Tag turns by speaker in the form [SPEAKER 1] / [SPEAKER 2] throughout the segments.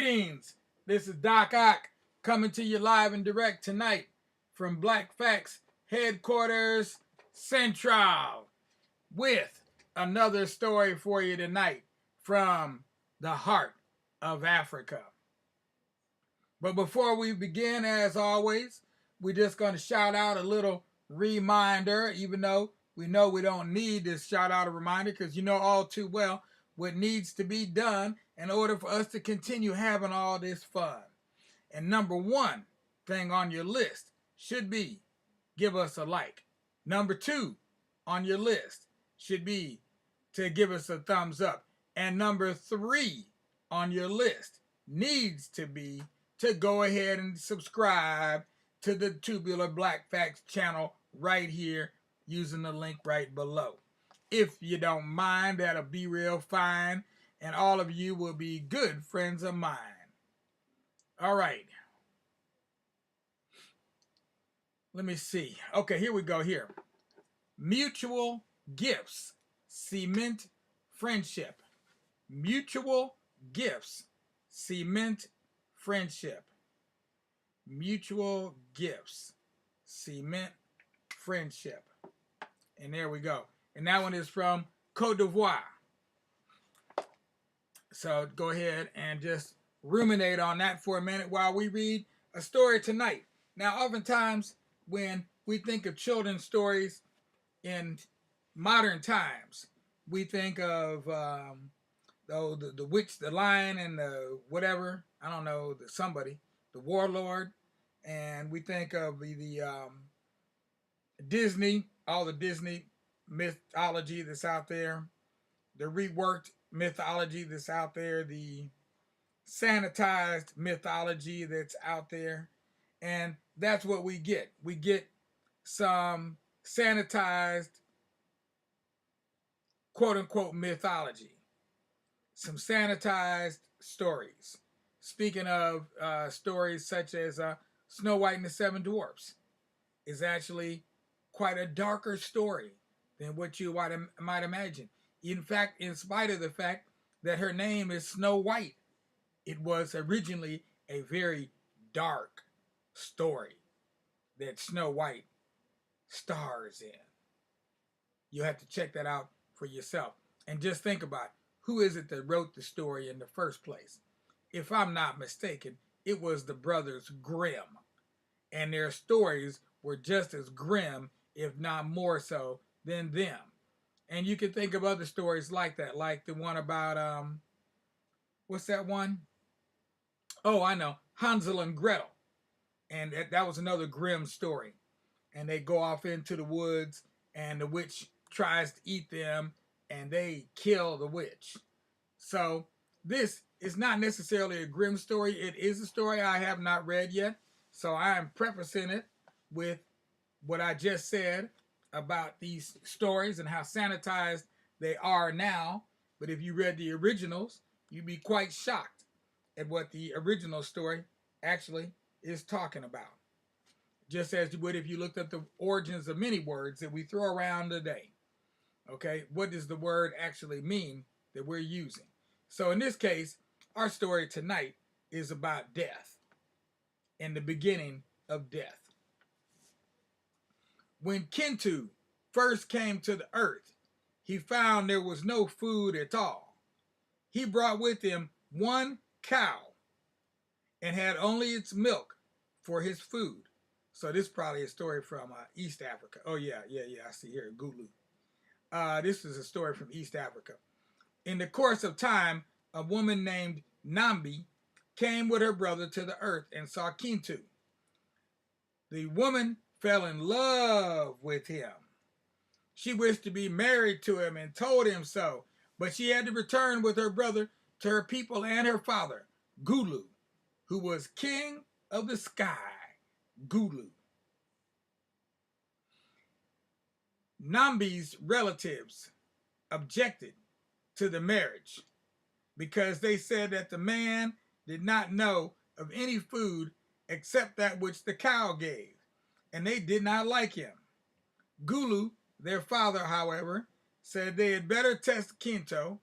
[SPEAKER 1] Greetings. This is Doc Ock coming to you live and direct tonight from Black Facts Headquarters Central with another story for you tonight from the heart of Africa. But before we begin, as always, we're just going to shout out a little reminder, even though we know we don't need this shout out a reminder because you know all too well what needs to be done in order for us to continue having all this fun. And number one thing on your list should be give us a like. Number two on your list should be to give us a thumbs up. And number three on your list needs to be to go ahead and subscribe to the Tubular Black Facts channel right here using the link right below. If you don't mind, that'll be real fine, and all of you will be good friends of mine. All right. Let me see. Okay, here we go here. Mutual gifts cement friendship. Mutual gifts cement friendship. Mutual gifts cement friendship. And there we go. And that one is from Côte d'Ivoire. So go ahead and just ruminate on that for a minute while we read a story tonight. Now, oftentimes when we think of children's stories in modern times, we think of the witch, the lion, and the whatever, I don't know, the warlord, and we think of the Disney, all the Disney mythology that's out there, the reworked mythology that's out there, the sanitized mythology that's out there, and that's what we get. We get some sanitized quote-unquote mythology, some sanitized stories. Speaking of stories such as Snow White and the Seven Dwarfs is actually quite a darker story than what you might imagine. In fact, in spite of the fact that her name is Snow White, it was originally a very dark story that Snow White stars in. You have to check that out for yourself. And just think about who is it that wrote the story in the first place. If I'm not mistaken, it was the brothers Grimm. And their stories were just as grim, if not more so, than them. And you can think of other stories like that, like the one about, what's that one? Oh, I know, Hansel and Gretel. And that was another grim story. And they go off into the woods, and the witch tries to eat them, and they kill the witch. So this is not necessarily a grim story. It is a story I have not read yet. So I am prefacing it with what I just said about these stories and how sanitized they are now. But if you read the originals, you'd be quite shocked at what the original story actually is talking about. Just as you would if you looked at the origins of many words that we throw around today. Okay, what does the word actually mean that we're using? So in this case, our story tonight is about death and the beginning of death. When Kintu first came to the earth, he found there was no food at all. He brought with him one cow and had only its milk for his food. So this is probably a story from East Africa. Oh, yeah, I see here, Gulu. This is a story from East Africa. In the course of time, a woman named Nambi came with her brother to the earth and saw Kintu. The woman fell in love with him. She wished to be married to him and told him so, but she had to return with her brother to her people and her father, Gulu, who was king of the sky. Gulu. Nambi's relatives objected to the marriage because they said that the man did not know of any food except that which the cow gave, and they did not like him. Gulu, their father, however, said they had better test Kintu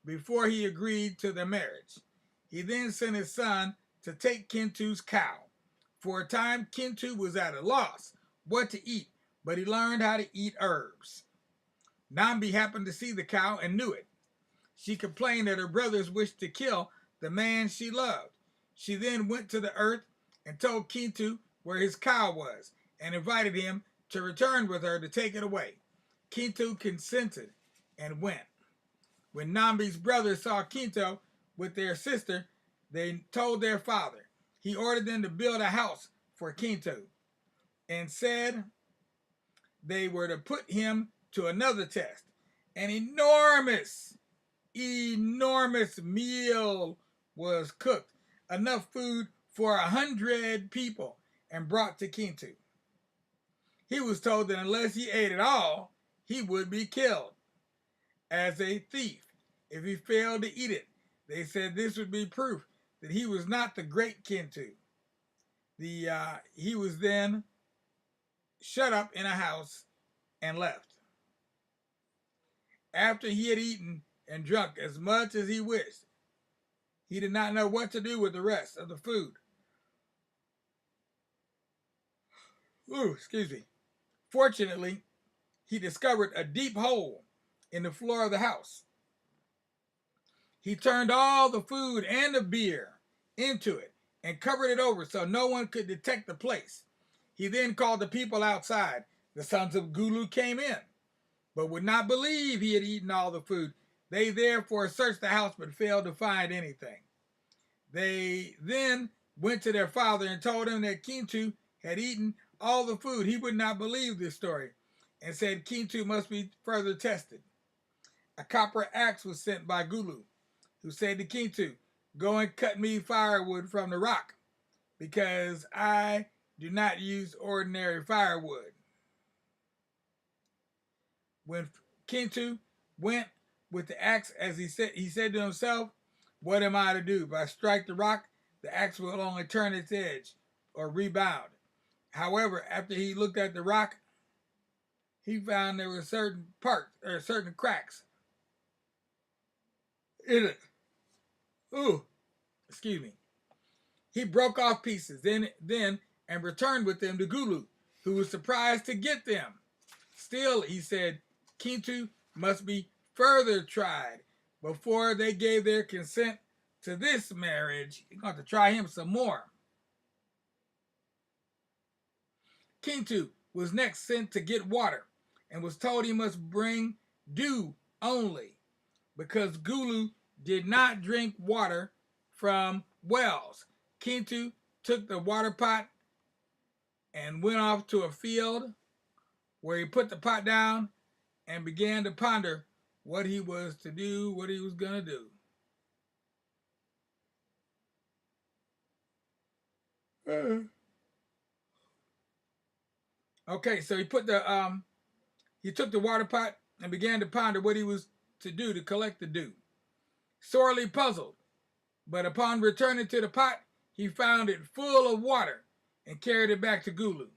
[SPEAKER 1] before he agreed to the marriage. He then sent his son to take Kintu's cow. For a time, Kintu was at a loss what to eat, but he learned how to eat herbs. Nambi happened to see the cow and knew it. She complained that her brothers wished to kill the man she loved. She then went to the earth and told Kintu where his cow was and invited him to return with her to take it away. Kintu consented and went. When Nambi's brothers saw Kintu with their sister, they told their father. He ordered them to build a house for Kintu and said they were to put him to another test. An enormous meal was cooked, enough food for 100 people, and brought to Kintu. He was told that unless he ate it all, he would be killed as a thief if he failed to eat it. They said this would be proof that he was not the great Kintu. He was then shut up in a house and left. After he had eaten and drunk as much as he wished, he did not know what to do with the rest of the food. Excuse me. Fortunately, he discovered a deep hole in the floor of the house. He turned all the food and the beer into it and covered it over so no one could detect the place. He then called the people outside. The sons of Gulu came in, but would not believe he had eaten all the food. They therefore searched the house but failed to find anything. They then went to their father and told him that Kintu had eaten all the food. He would not believe this story and said Kintu must be further tested. A copper axe was sent by Gulu, who said to Kintu, "Go and cut me firewood from the rock, because I do not use ordinary firewood." When Kintu went with the axe, as he said to himself, "What am I to do? If I strike the rock, the axe will only turn its edge or rebound." However, after he looked at the rock, he found there were certain parts or certain cracks in it. Excuse me. He broke off pieces then and returned with them to Gulu, who was surprised to get them. Still, he said, Kintu must be further tried before they gave their consent to this marriage. You're going to have to try him some more. Kintu was next sent to get water and was told he must bring dew only, because Gulu did not drink water from wells. Kintu took the water pot and went off to a field where he put the pot down and began to ponder what he was to do, what he was going to do. Okay, so he took the water pot and began to ponder what he was to do to collect the dew. Sorely puzzled, but upon returning to the pot, he found it full of water and carried it back to Gulu.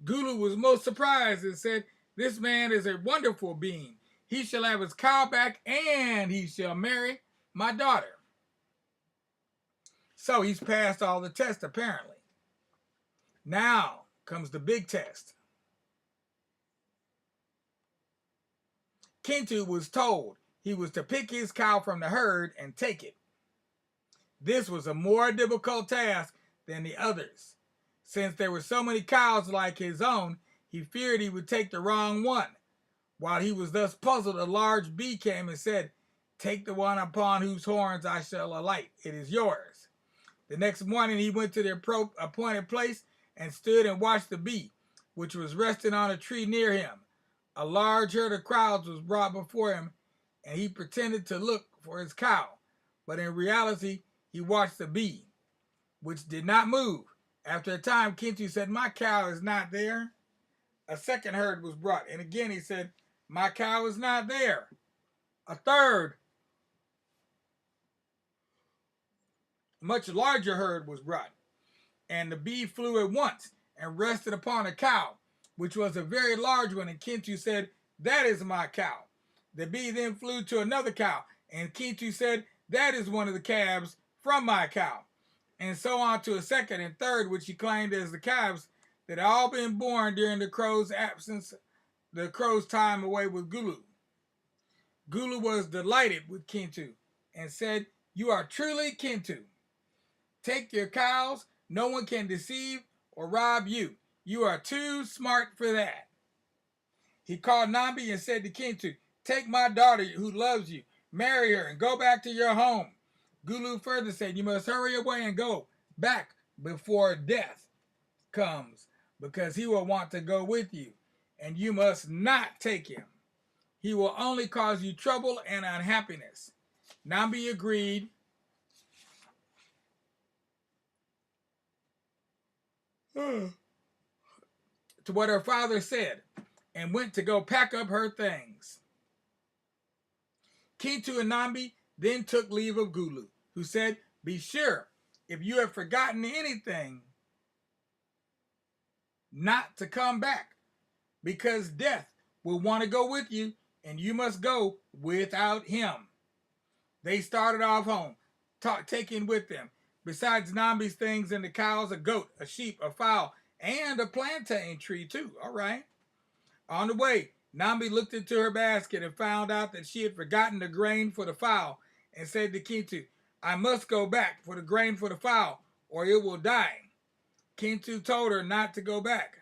[SPEAKER 1] Gulu was most surprised and said, "This man is a wonderful being. He shall have his cow back and he shall marry my daughter." So he's passed all the tests apparently. Now comes the big test. Kintu was told he was to pick his cow from the herd and take it. This was a more difficult task than the others. Since there were so many cows like his own, he feared he would take the wrong one. While he was thus puzzled, a large bee came and said, "Take the one upon whose horns I shall alight. It is yours." The next morning he went to the appointed place and stood and watched the bee, which was resting on a tree near him. A large herd of crowds was brought before him, and he pretended to look for his cow, but in reality he watched the bee, which did not move. After a time, Kintu said, "My cow is not there." A second herd was brought, and again he said, "My cow is not there." A third, much larger herd was brought, and the bee flew at once and rested upon a cow, which was a very large one, and Kintu said, "That is my cow." The bee then flew to another cow And Kintu said, that is one of the calves from my cow. And so on to a second and third, which he claimed as the calves that had all been born during the crow's absence, the crow's time away with Gulu. Gulu was delighted with Kintu and said, you are truly Kintu. Take your cows. No one can deceive or rob you. You are too smart for that. He called Nambi and said to Kintu, take my daughter who loves you, marry her, and go back to your home. Gulu further said, you must hurry away and go back before death comes, because he will want to go with you, and you must not take him. He will only cause you trouble and unhappiness. Nambi agreed. To what her father said, and went to go pack up her things. Kintu and Nambi then took leave of Gulu, who said, be sure, if you have forgotten anything, not to come back, because death will want to go with you, and you must go without him. They started off home, taking with them, besides Nambi's things and the cows, a goat, a sheep, a fowl, and a plantain tree too. All right. On the way, Nambi looked into her basket and found out that she had forgotten the grain for the fowl, and said to Kintu, I must go back for the grain for the fowl, or it will die. Kintu told her not to go back,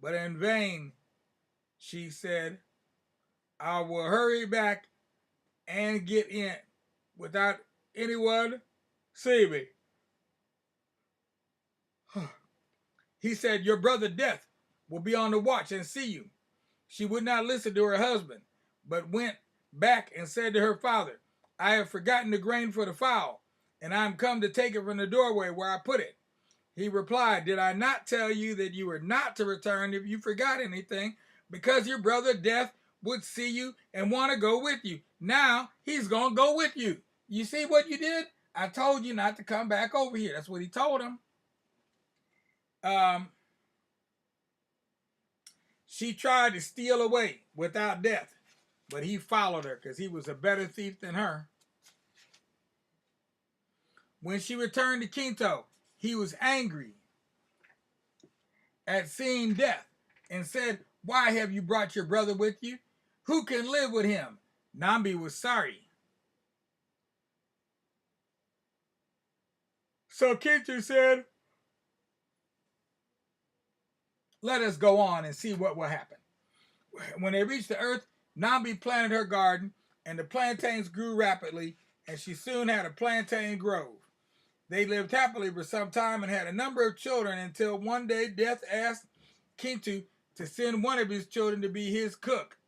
[SPEAKER 1] but in vain. She said, I will hurry back and get in without anyone seeing me. He said, your brother Death will be on the watch and see you. She would not listen to her husband, but went back and said to her father, I have forgotten the grain for the fowl, and I am come to take it from the doorway where I put it. He replied, did I not tell you that you were not to return if you forgot anything, because your brother Death would see you and want to go with you? Now he's going to go with you. You see what you did? I told you not to come back over here. That's what he told him. She tried to steal away without Death, but he followed her because he was a better thief than her. When she returned to Kintu, he was angry at seeing Death and said, why have you brought your brother with you? Who can live with him? Nambi was sorry. So Kintu said, let us go on and see what will happen. When they reached the earth, Nambi planted her garden, and the plantains grew rapidly, and she soon had a plantain grove. They lived happily for some time and had a number of children until one day Death asked Kintu to send one of his children to be his cook.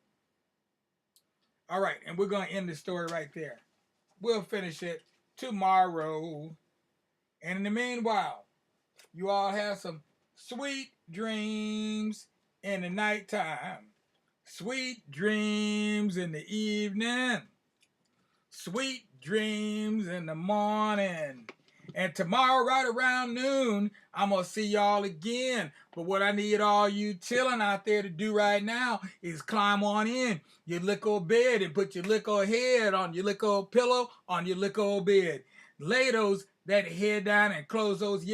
[SPEAKER 1] All right, and we're going to end the story right there. We'll finish it tomorrow. And in the meanwhile, you all have some sweet dreams in the nighttime, sweet dreams in the evening, sweet dreams in the morning. And tomorrow, right around noon, I'm going to see y'all again. But what I need all you chilling out there to do right now is climb on in your little bed and put your little head on your little pillow on your little bed. Lay that head down and close those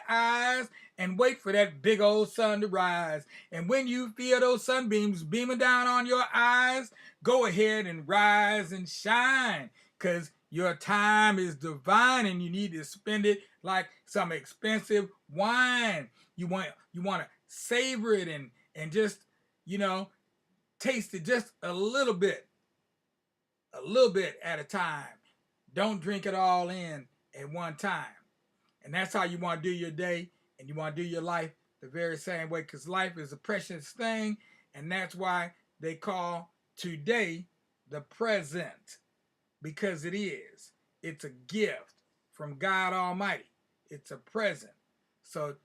[SPEAKER 1] eyes and wait for that big old sun to rise. And when you feel those sunbeams beaming down on your eyes, go ahead and rise and shine, because your time is divine and you need to spend it like some expensive wine. You want to savor it and just, taste it just a little bit at a time. Don't drink it all in at one time. And that's how you want to do your day, and you want to do your life the very same way, because life is a precious thing, and that's why they call today the present, because it is. It's a gift from God Almighty. It's a present. So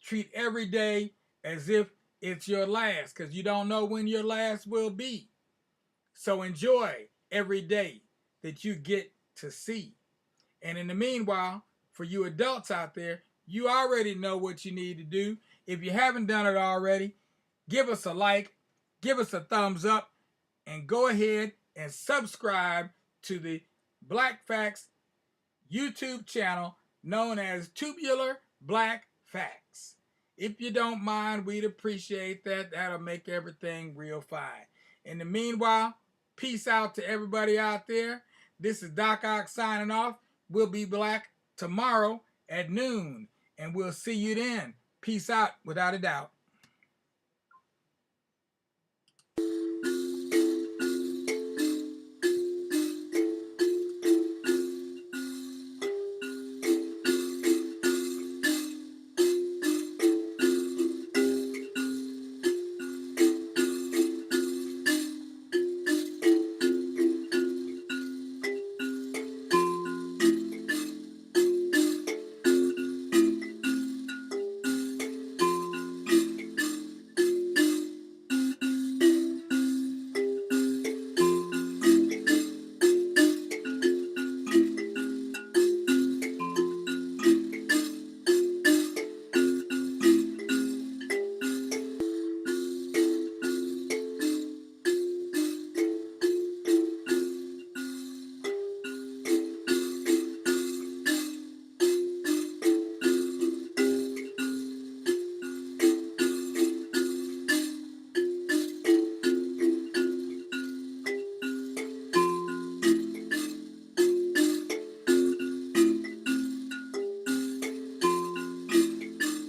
[SPEAKER 1] treat every day as if it's your last, because you don't know when your last will be. So enjoy every day that you get to see. And in the meanwhile, for you adults out there, you already know what you need to do. If you haven't done it already, give us a like, give us a thumbs up, and go ahead and subscribe to the Black Facts YouTube channel known as Tubular Black Facts. If you don't mind, we'd appreciate that. That'll make everything real fine. In the meanwhile, peace out to everybody out there. This is Doc Ock signing off. We'll be back tomorrow at noon, and we'll see you then. Peace out, without a doubt.